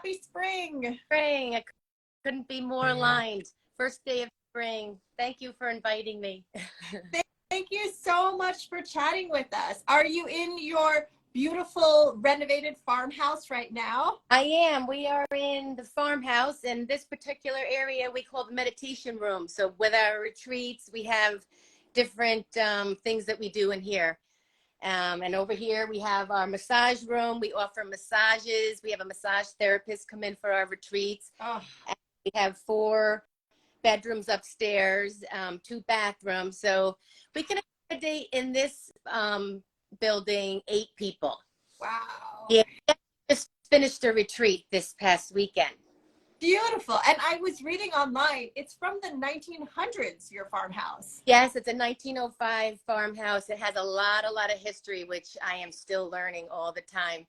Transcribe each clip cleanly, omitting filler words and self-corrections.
Happy spring. Spring. I couldn't be more aligned. First day of spring. Thank you for inviting me. Thank you so much for chatting with us. Are you in your beautiful renovated farmhouse right now? I am. We are in the farmhouse, and this particular area we call the meditation room. So with our retreats, we have different things that we do in here. And over here, we have our massage room. We offer massages. We have a massage therapist come in for our retreats. Oh. And we have 4 bedrooms upstairs, 2 bathrooms. So we can accommodate in this building 8 people. Wow. Yeah, just finished a retreat this past weekend. Beautiful. And I was reading online, it's from the 1900s, your farmhouse. Yes, it's a 1905 farmhouse. It has a lot of history, which I am still learning all the time.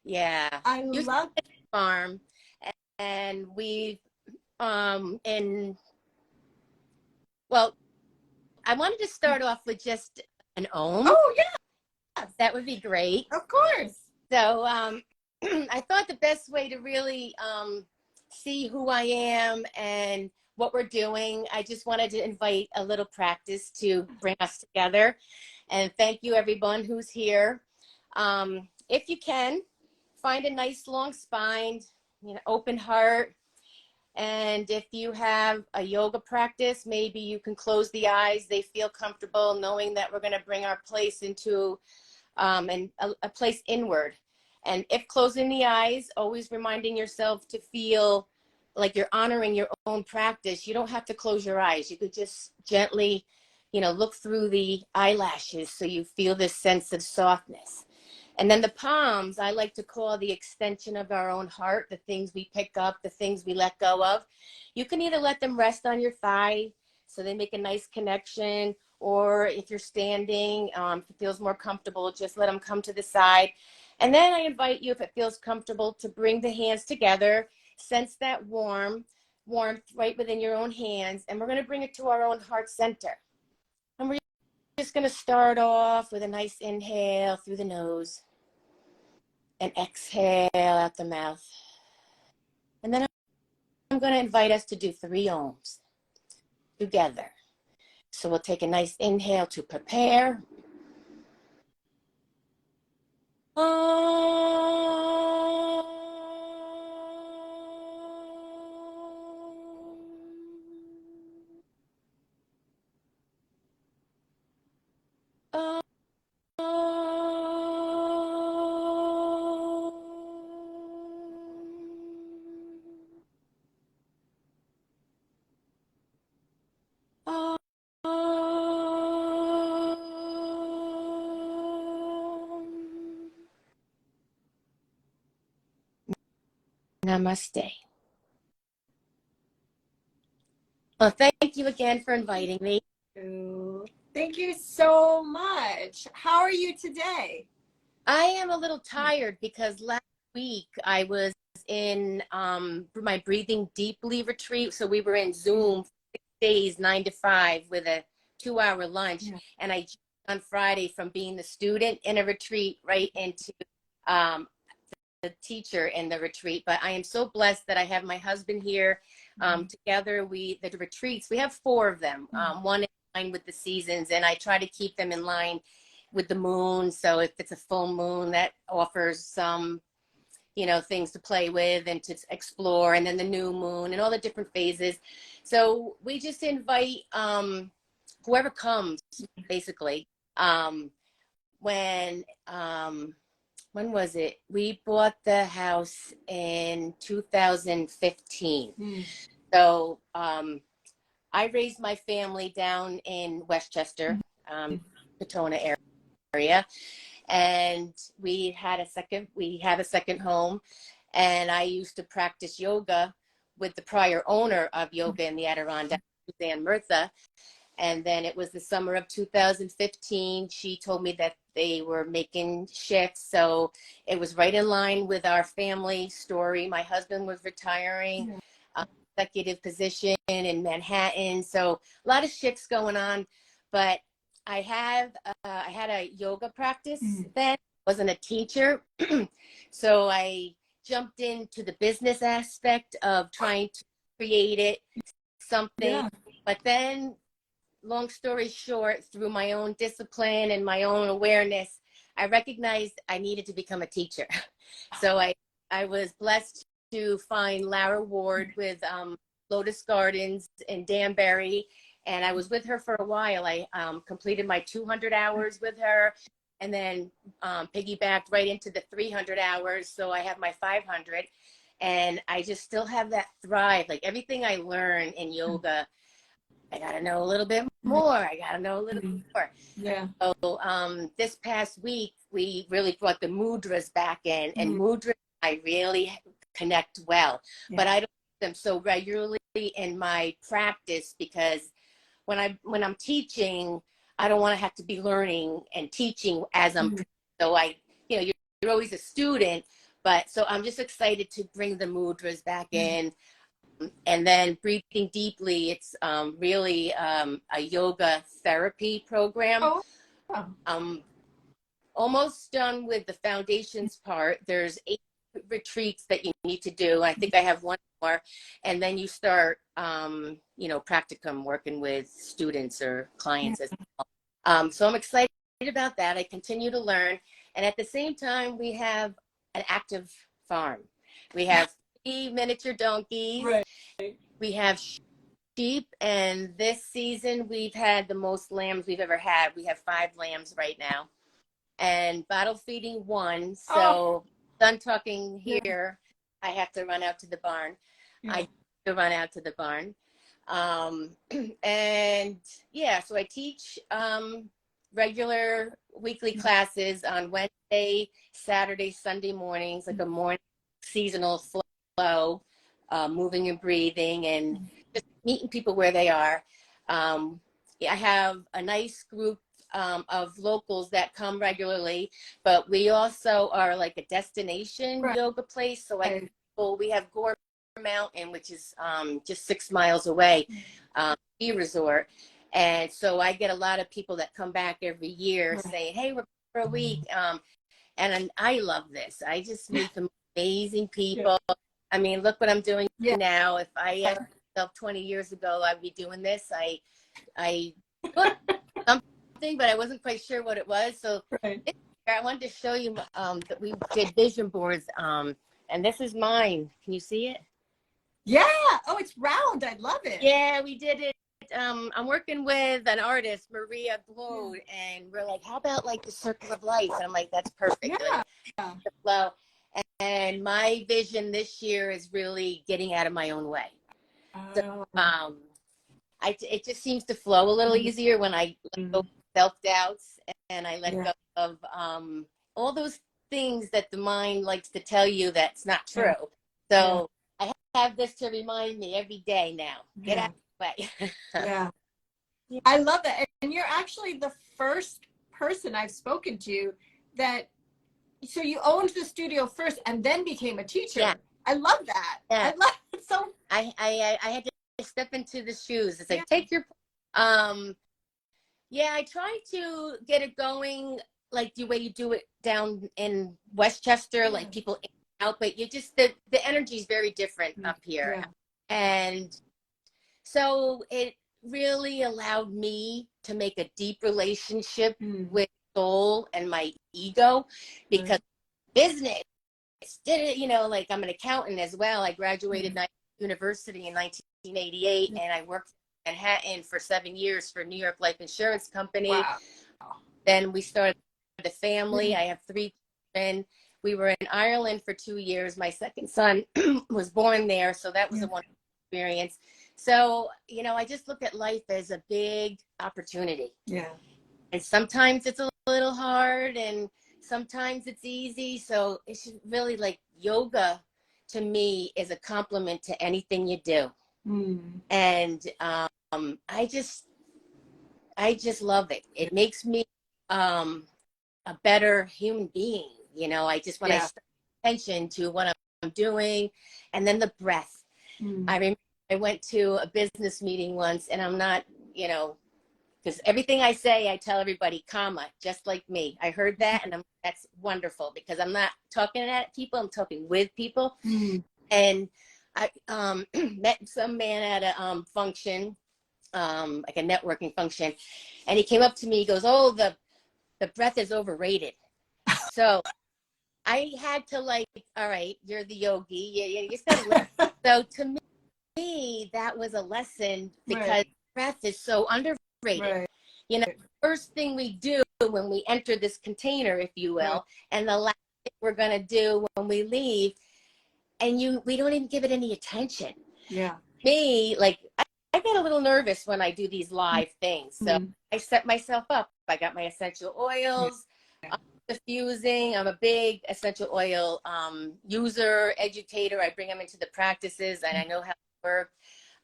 Yeah. I love it. Farm. And we've, well, I wanted to start off with just an ohm. Oh, yeah. That would be great. Of course. So I thought the best way to really see who I am and what we're doing, I just wanted to invite a little practice to bring us together. And thank you, everyone who's here. If you can, find a nice long spine, open heart. And if you have a yoga practice, maybe you can close the eyes. They feel comfortable knowing that we're going to bring our place into a place inward. And if closing the eyes, always reminding yourself to feel like you're honoring your own practice. You don't have to close your eyes. You could just gently, look through the eyelashes so you feel this sense of softness. And then the palms, I like to call the extension of our own heart, the things we pick up, the things we let go of. You can either let them rest on your thigh so they make a nice connection, or if you're standing, if it feels more comfortable, just let them come to the side. And then I invite you, if it feels comfortable, to bring the hands together, sense that warmth right within your own hands, and we're going to bring it to our own heart center. And we're just going to start off with a nice inhale through the nose and exhale out the mouth. And then I'm going to invite us to do 3 ohms together. So we'll take a nice inhale to prepare. Namaste. Well, thank you again for inviting me. Thank you so much. How are you today? I am a little tired because last week I was in my Breathing Deeply retreat. So we were in Zoom for 6 days, 9 to 5 with a 2-hour lunch. Yeah. And I jumped on Friday from being the student in a retreat right into the teacher in the retreat. But I am so blessed that I have my husband here. Together, the retreats, we have 4 of them. One in line with the seasons, and I try to keep them in line with the moon. So if it's a full moon, that offers some, things to play with and to explore, and then the new moon and all the different phases. So we just invite whoever comes, basically. When was it? We bought the house in 2015. So I raised my family down in Westchester, Katona area, and we have a second home. And I used to practice yoga with the prior owner of yoga in the Adirondacks, Suzanne Murtha. And then it was the summer of 2015. She told me that they were making shifts. So it was right in line with our family story. My husband was retiring, executive position in Manhattan. So a lot of shifts going on. But I had a yoga practice then. I wasn't a teacher. So I jumped into the business aspect of trying to create it something. Yeah. But then, long story short, through my own discipline and my own awareness, I recognized I needed to become a teacher. So I was blessed to find Lara Ward with Lotus Gardens in Danbury. And I was with her for a while. I completed my 200 hours with her, and then piggybacked right into the 300 hours. So I have my 500. And I just still have that thrive. Like everything I learn in yoga, I got to know a little bit more. I got to know a little bit more. Yeah. So this past week, we really brought the mudras back in, and mudras I really connect well, but I don't do them so regularly in my practice, because when I'm teaching, I don't want to have to be learning and teaching as I'm. So you're always a student, but so I'm just excited to bring the mudras back in. And then breathing deeply, it's really a yoga therapy program. I'm almost done with the foundations part. There's 8 retreats that you need to do. I think I have 1 more. And then you start, practicum, working with students or clients as well. So I'm excited about that. I continue to learn. And at the same time, we have an active farm. We have 3 miniature donkeys. Right. We have sheep, and this season we've had the most lambs we've ever had. We have 5 lambs right now, and bottle feeding 1. So done talking here. I have to run out to the barn. I have to run out to the barn. And so I teach regular weekly classes on Wednesday, Saturday, Sunday mornings, like a morning seasonal flow, moving and breathing, and just meeting people where they are. I have a nice group of locals that come regularly, but we also are like a destination yoga place. So we have Gore Mountain, which is just 6 miles away, ski resort. And so I get a lot of people that come back every year saying, hey, we're for a week. And I love this. I just meet the amazing people. I mean, look what I'm doing now. If I had myself 20 years ago, I'd be doing this. I put something, but I wasn't quite sure what it was. So I wanted to show you that we did vision boards. And this is mine. Can you see it? Yeah. Oh, it's round. I love it. Yeah, we did it. I'm working with an artist, Maria Glode, and we're like, how about like the circle of life? And I'm like, that's perfect. Yeah. The flow. And my vision this year is really getting out of my own way. So, it just seems to flow a little easier when I let go of self-doubts, and I let go of all those things that the mind likes to tell you that's not true. So I have this to remind me every day now. Get out of the way. I love that. And you're actually the first person I've spoken to that, so you owned the studio first and then became a teacher. Yeah. I love that. Yeah. I love it. So I had to step into the shoes. It's like, take your, I try to get it going like the way you do it down in Westchester, like people out, but you just, the energy is very different up here. And so it really allowed me to make a deep relationship with soul and my ego, because business did it, like I'm an accountant as well. I graduated university in 1988 and I worked in Manhattan for 7 years for New York Life Insurance Company. Wow. Then we started the family. I have 3 children. We were in Ireland for 2 years. My second son was born there, so that was a wonderful experience. So, I just look at life as a big opportunity. Yeah. And sometimes it's a little hard and sometimes it's easy. So it's really like yoga to me is a compliment to anything you do. And I just love it. It makes me a better human being. I just want to pay attention to what I'm doing, and then the breath. I remember I went to a business meeting once, and I'm not, because everything I say, I tell everybody, comma, just like me. I heard that, and that's wonderful, because I'm not talking at people, I'm talking with people. And I met some man at a function, like a networking function, and he came up to me, he goes, oh, the breath is overrated. So I had to, like, all right, you're the yogi, you just gotta listen. So to me, that was a lesson, because breath is so underrated. You know, first thing we do when we enter this container, if you will, and the last thing we're gonna do when we leave, and we don't even give it any attention. Me, like, I get a little nervous when I do these live things, so I set myself up. I got my essential oils, diffusing. I'm a big essential oil user, educator. I bring them into the practices, and I know how to work.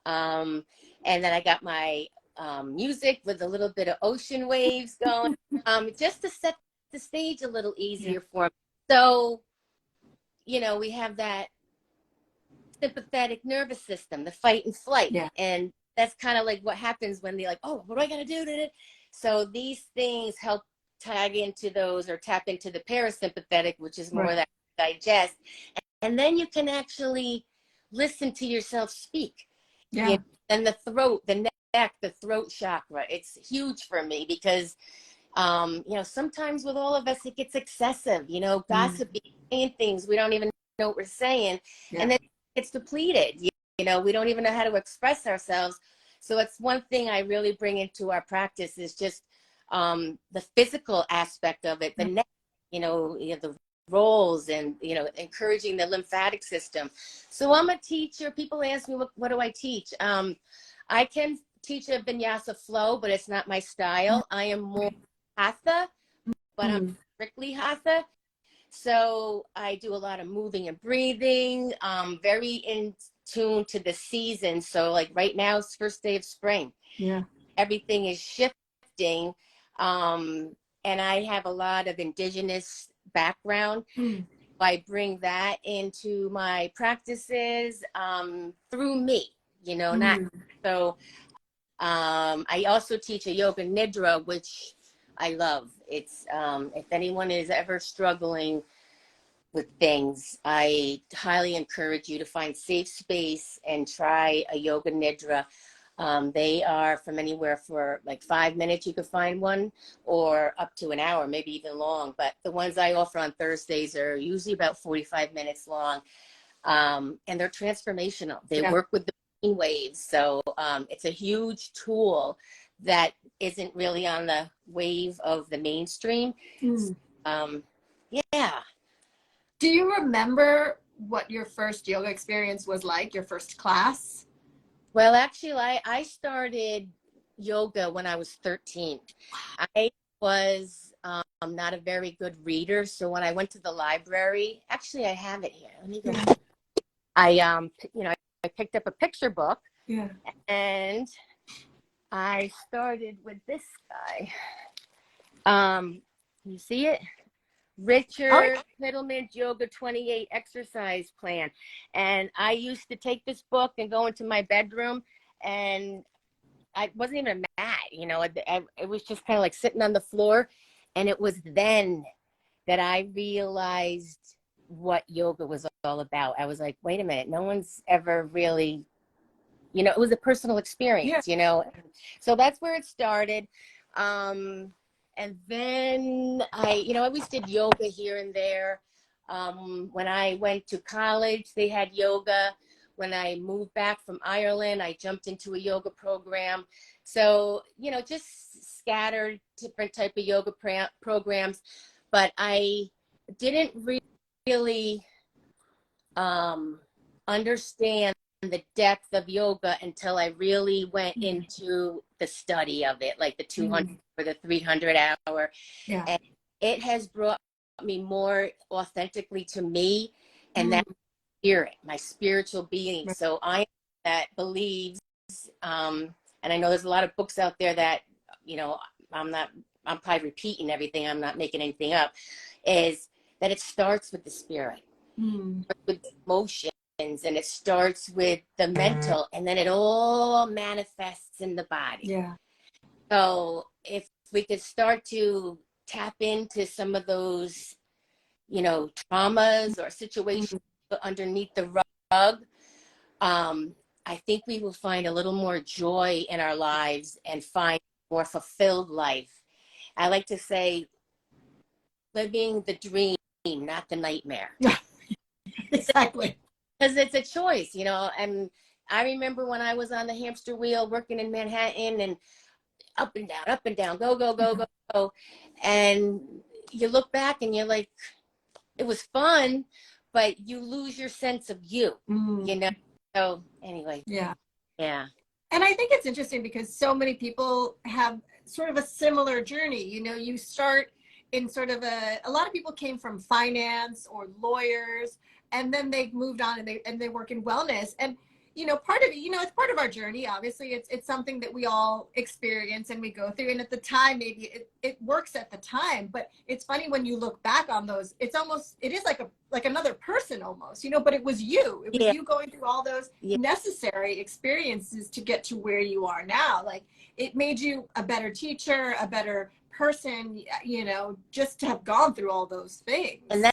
And then I got my music with a little bit of ocean waves going, just to set the stage a little easier for me. So, you know, we have that sympathetic nervous system, the fight and flight. And that's kind of like what happens when they're like, oh, what do I got to do? So these things help tag into those, or tap into the parasympathetic, which is more that digest. And then you can actually listen to yourself speak. You know, and the throat, the neck, the throat chakra, it's huge for me, because you know, sometimes with all of us, it gets excessive, you know, gossiping, saying things we don't even know what we're saying. And then it's depleted. You know, we don't even know how to express ourselves. So it's one thing I really bring into our practice, is just the physical aspect of it, the neck, you know, the rolls, and, you know, encouraging the lymphatic system. So I'm a teacher. People ask me, what do I teach? I can teach a vinyasa flow, but it's not my style. I am more hatha, but I'm strictly hatha. So I do a lot of moving and breathing, very in tune to the season. So like right now, it's first day of spring. Everything is shifting. And I have a lot of indigenous background. I bring that into my practices through me, you know, not so. I also teach a yoga nidra, which I love. It's if anyone is ever struggling with things, I highly encourage you to find safe space and try a yoga nidra. They are from anywhere for like 5 minutes, you could find one, or up to an hour, maybe even long. But the ones I offer on Thursdays are usually about 45 minutes long. And they're transformational. They work with the brain waves. So it's a huge tool that isn't really on the wave of the mainstream. Yeah. Do you remember what your first yoga experience was like, your first class? Well, actually, I started yoga when I was 13. I was not a very good reader. So when I went to the library, actually, I have it here. Let me go. I, you know, I picked up a picture book, and I started with this guy. Can you see it? Richard Middleman's Yoga 28 exercise plan. And I used to take this book and go into my bedroom, and I wasn't even a mat, you know, it was just kind of like sitting on the floor. And it was then that I realized what yoga was all about. I was like, wait a minute, no one's ever really, you know, it was a personal experience, you know. So that's where it started. And then I always did yoga here and there. When I went to college, they had yoga. When I moved back from Ireland, I jumped into a yoga program. So, you know, just scattered different type of yoga programs. But I didn't really understand the depth of yoga until I really went into the study of it, like the 200 or the 300 hour. And it has brought me more authentically to me, and that spirit, my spiritual being. So I am that believes, and I know there's a lot of books out there that, you know, I'm probably repeating everything, I'm not making anything up, is that it starts with the spirit, with emotion, and it starts with the mental, and then it all manifests in the body. So if we could start to tap into some of those, you know, traumas or situations underneath the rug, I think we will find a little more joy in our lives and find a more fulfilled life. I like to say, living the dream, not the nightmare. Exactly. Because it's a choice, you know. And I remember when I was on the hamster wheel working in Manhattan and up and down, go, go, go, go, go. And you look back and you're like, it was fun, but you lose your sense of you, you know? So anyway. Yeah. Yeah. And I think it's interesting because so many people have sort of a similar journey. You know, you start in sort of a lot of people came from finance or lawyers, and then they moved on and they work in wellness. And, you know, part of it, you know, it's part of our journey. Obviously, it's something that we all experience and we go through. And at the time, maybe it works at the time, but it's funny when you look back on those, it is like another person almost, you know, but it was you. It was you going through all those necessary experiences to get to where you are now. Like, it made you a better teacher, a better person, you know, just to have gone through all those things. And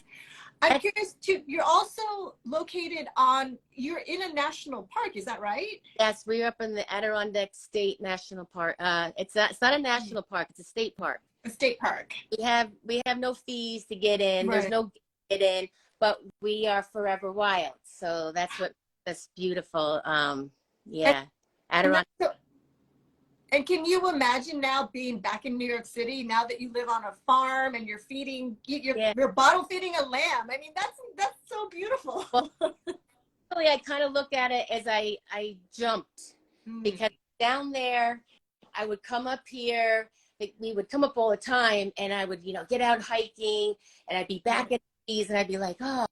I'm curious too, you're also located you're in a national park, is that right? Yes, we're up in the Adirondacks State National Park. It's not a national park, it's a state park. A state park. We have no fees to get in. Right. There's no get in, but we are forever wild. So that's beautiful. Yeah. Adirondacks. And can you imagine now being back in New York City, now that you live on a farm and you're bottle feeding a lamb? I mean, that's so beautiful. Well, really, I kind of look at it as I jumped because down there, I would come up here. We would come up all the time, and I would, you know, get out hiking, and I'd be back in the cities, and I'd be like, oh,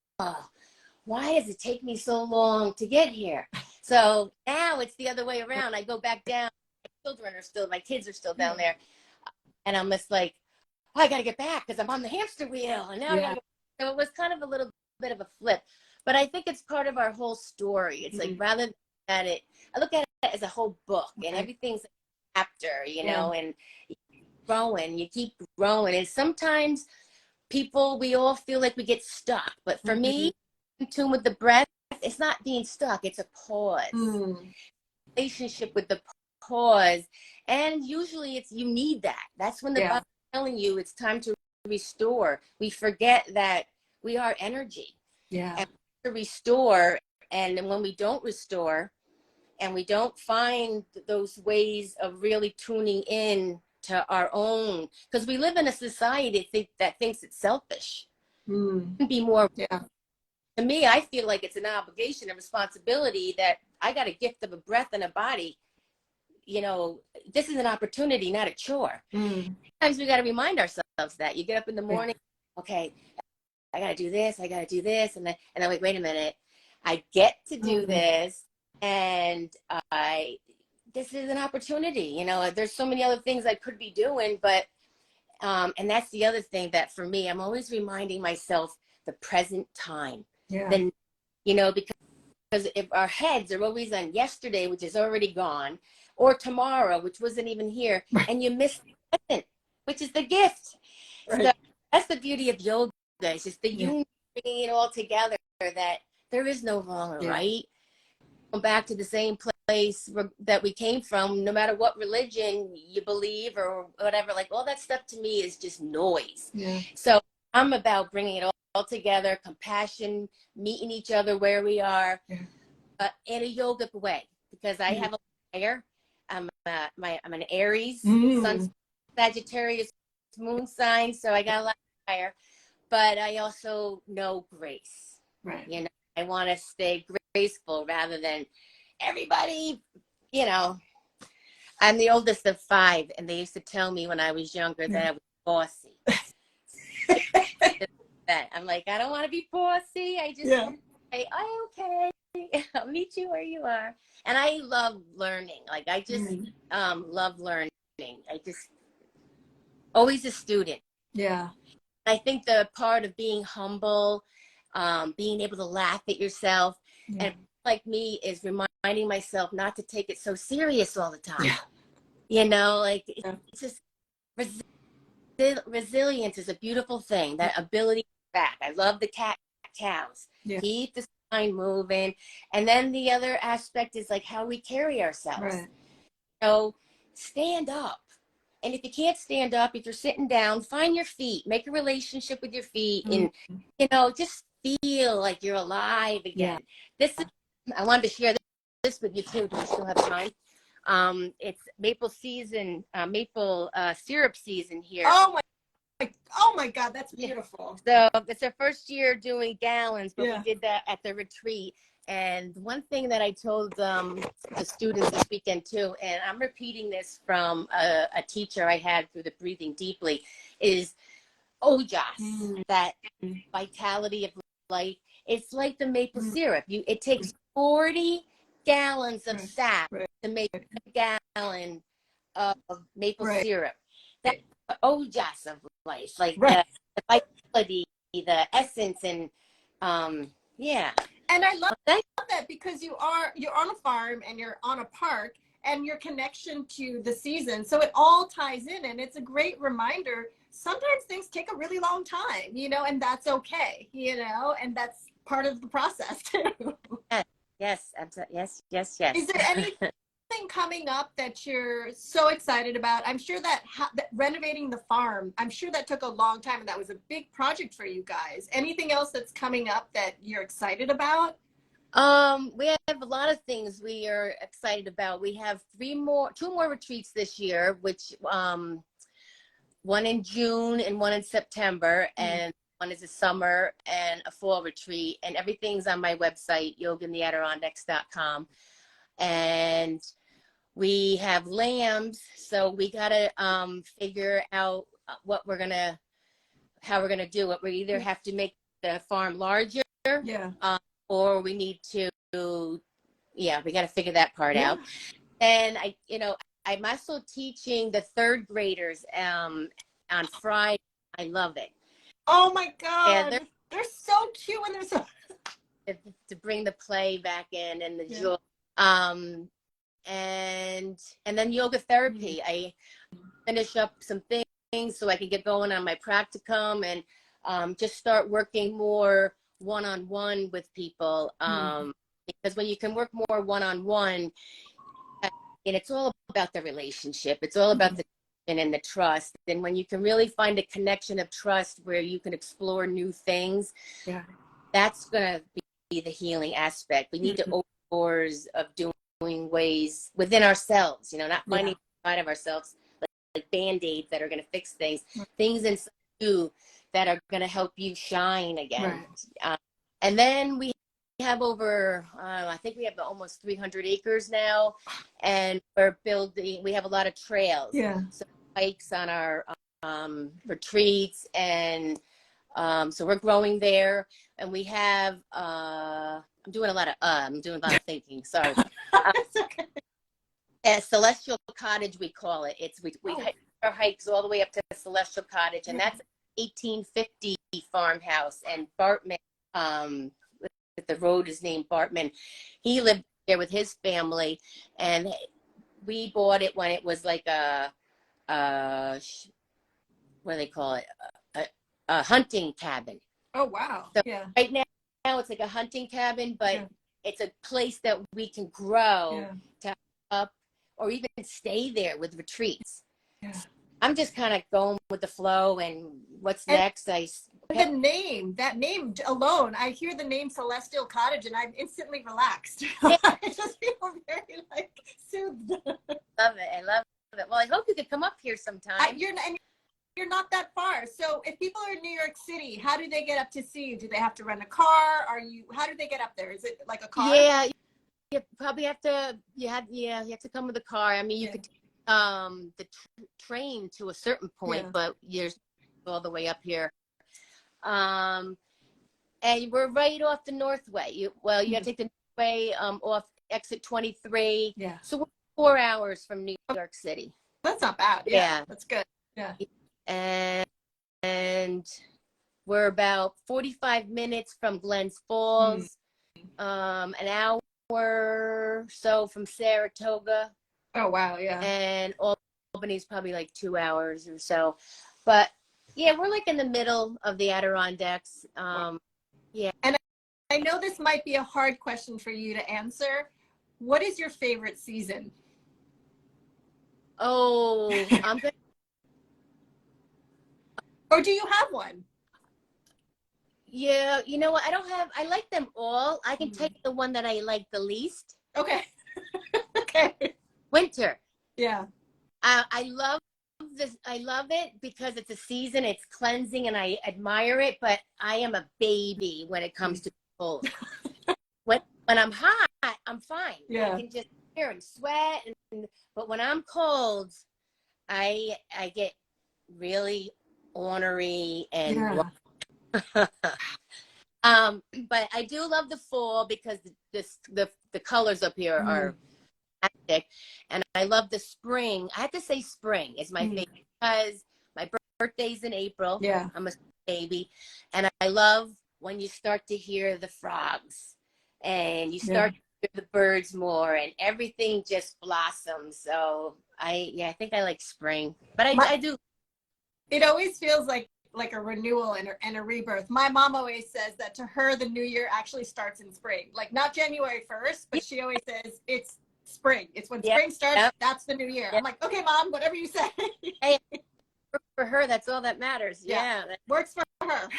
why does it take me so long to get here? So now it's the other way around. I go back down. My kids are still down there, and I'm just like, oh, I got to get back because I'm on the hamster wheel, and now so it was kind of a little bit of a flip, but I think it's part of our whole story. It's like rather than I look at it as a whole book, and everything's a chapter, you know, and you keep growing, and sometimes we all feel like we get stuck, but for me, in tune with the breath, it's not being stuck, it's a pause. Relationship with the pause, and usually you need that. That's when the body's telling you it's time to restore. We forget that we are energy, and to restore. And when we don't restore and we don't find those ways of really tuning in to our own, because we live in a society that thinks it's selfish. Be more. To me, I feel like it's an obligation, a responsibility that I got a gift of a breath and a body. You know, this is an opportunity, not a chore. Sometimes we got to remind ourselves that. You get up in the morning, okay, I got to do this, and then wait a minute, I get to do this, and this is an opportunity. You know, there's so many other things I could be doing, but and that's the other thing that for me, I'm always reminding myself the present time. Then, you know, because if our heads are always on yesterday, which is already gone, or tomorrow, which wasn't even here, and you miss the present, which is the gift. So that's the beauty of yoga. It's just the union, bringing it all together, that there is no wrong or right. Going back to the same place that we came from, no matter what religion you believe or whatever, like all that stuff to me is just noise. So I'm about bringing it all together, compassion, meeting each other where we are, in a yogic way, because I have a fire. I'm an Aries, Sun, Sagittarius, moon sign, so I got a lot of fire. But I also know grace. You know, I want to stay graceful rather than everybody. You know, I'm the oldest of 5, and they used to tell me when I was younger that I was bossy. I'm like, I don't want to be bossy. I just want to say, oh, okay. I'll meet you where you are. And I love learning. Like, I just love learning. I just always a student. I think the part of being humble, being able to laugh at yourself, and like me is reminding myself not to take it so serious all the time. You know, like it's just resilience is a beautiful thing. That ability to back. I love the cat cows. Yeah. Keep the spine moving. And then the other aspect is like how we carry ourselves. Right. So stand up. And if you can't stand up, if you're sitting down, find your feet, make a relationship with your feet, and just feel like you're alive again. This is, I wanted to share this with you too. Do we still have time? It's maple syrup season here. Oh my God, that's beautiful. So it's our first year doing gallons, but we did that at the retreat. And one thing that I told the students this weekend too, and I'm repeating this from a teacher I had through the Breathing Deeply, is ojas, that vitality of life. It's like the maple syrup. It takes 40 gallons of sap to make a gallon of maple syrup. That's the ojas of life, like the vitality, the essence, and And I love that because you're on a farm and you're on a park and your connection to the season. So it all ties in, and it's a great reminder. Sometimes things take a really long time, and that's okay, and that's part of the process too. Yes. Is there anything coming up that you're so excited about? I'm sure that renovating the farm, I'm sure that took a long time, and that was a big project for you guys. Anything else that's coming up that you're excited about? We have a lot of things we are excited about. We have two more retreats this year, which one in June and one in September, and one is a summer and a fall retreat, and everything's on my website, yogaintheadirondacks.com. And we have lambs, so we gotta figure out how we're gonna do it. We either have to make the farm larger, or we need to, we got to figure that part out. And I'm also teaching the third graders on Friday. I love it. Oh my God, they're so cute when they're so to bring the play back in and the joy. And then yoga therapy. I finish up some things so I can get going on my practicum and just start working more one-on-one with people, because when you can work more one-on-one, and it's all about the relationship, it's all about the connection and the trust, and when you can really find a connection of trust where you can explore new things, that's gonna be the healing aspect. We need to open doors of doing ways within ourselves, not finding outside of ourselves like band-aids that are going to fix things inside you that are going to help you shine again. And then we have over, I think we have almost 300 acres now, and we have a lot of trails. So hikes on our retreats, and so we're growing there, and we have, I'm doing a lot of thinking, sorry. Celestial Cottage, we call it. We hike our hikes all the way up to the Celestial Cottage, and that's 1850 farmhouse. And Bartman, the road is named Bartman. He lived there with his family, and we bought it when it was like what do they call it? A hunting cabin. Oh wow! So right now it's like a hunting cabin, but it's a place that we can grow to up or even stay there with retreats. I'm just kind of going with the flow, and what's next? That name alone, I hear the name Celestial Cottage and I'm instantly relaxed. I just feel very soothed. I love it. Well, I hope you could come up here sometime. You're not that far. So if people are in New York City, how do they get up to see you? Do they have to rent a car? How do they get up there? Is it like a car? Yeah, you probably have to. You have to come with a car. I mean, you could the train to a certain point, but you're all the way up here. And we're right off the Northway. You have to take the Northway off exit 23. So we're 4 hours from New York City. That's not bad. That's good. And we're about 45 minutes from Glens Falls, an hour or so from Saratoga. Oh, wow. Yeah. And Albany's probably like 2 hours or so. But yeah, we're like in the middle of the Adirondacks. Yeah. And I know this might be a hard question for you to answer. What is your favorite season? Oh, I'm good. Or do you have one? Yeah, you know what? I like them all. I can take the one that I like the least. Okay. Okay. Winter. Yeah. I love this. I love it because it's a season, it's cleansing, and I admire it, but I am a baby when it comes to cold. When I'm hot, I'm fine. Yeah. I can just hear and sweat, but when I'm cold, I get really ornery and yeah. But I do love the fall because the colors up here are fantastic, and I love the spring. I have to say spring is my favorite because my birthday's in April. Yeah. I'm a baby, and I love when you start to hear the frogs and you start to hear the birds more, and everything just blossoms. So I think I like spring, but I do. It always feels like a renewal and a rebirth. My mom always says that to her, the new year actually starts in spring. Like not January 1st, but she always says it's spring. It's when spring starts, that's the new year. I'm like, okay, Mom, whatever you say. Hey, for her, that's all that matters. Yeah. Works for her.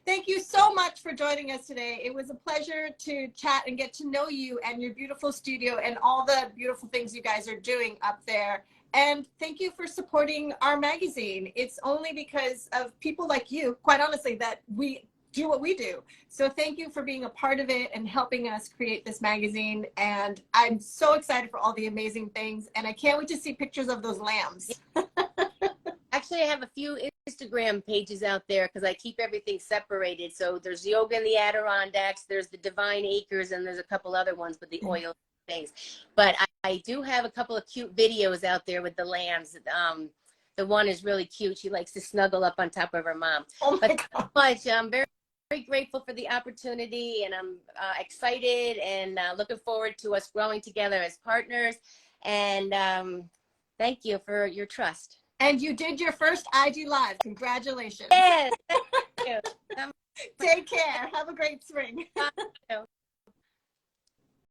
Thank you so much for joining us today. It was a pleasure to chat and get to know you and your beautiful studio and all the beautiful things you guys are doing up there. And thank you for supporting our magazine. It's only because of people like you, quite honestly, that we do what we do. So thank you for being a part of it and helping us create this magazine. And I'm so excited for all the amazing things. And I can't wait to see pictures of those lambs. Actually, I have a few Instagram pages out there because I keep everything separated. So there's Yoga in the Adirondacks, there's the Divine Acres, and there's a couple other ones with the oil things. But I do have a couple of cute videos out there with the lambs. The one is really cute. She likes to snuggle up on top of her mom. Oh my God. I'm very, very grateful for the opportunity, and I'm excited and looking forward to us growing together as partners. And thank you for your trust. And you did your first IG Live. Congratulations. Yes, thank you. Take care. Have a great spring.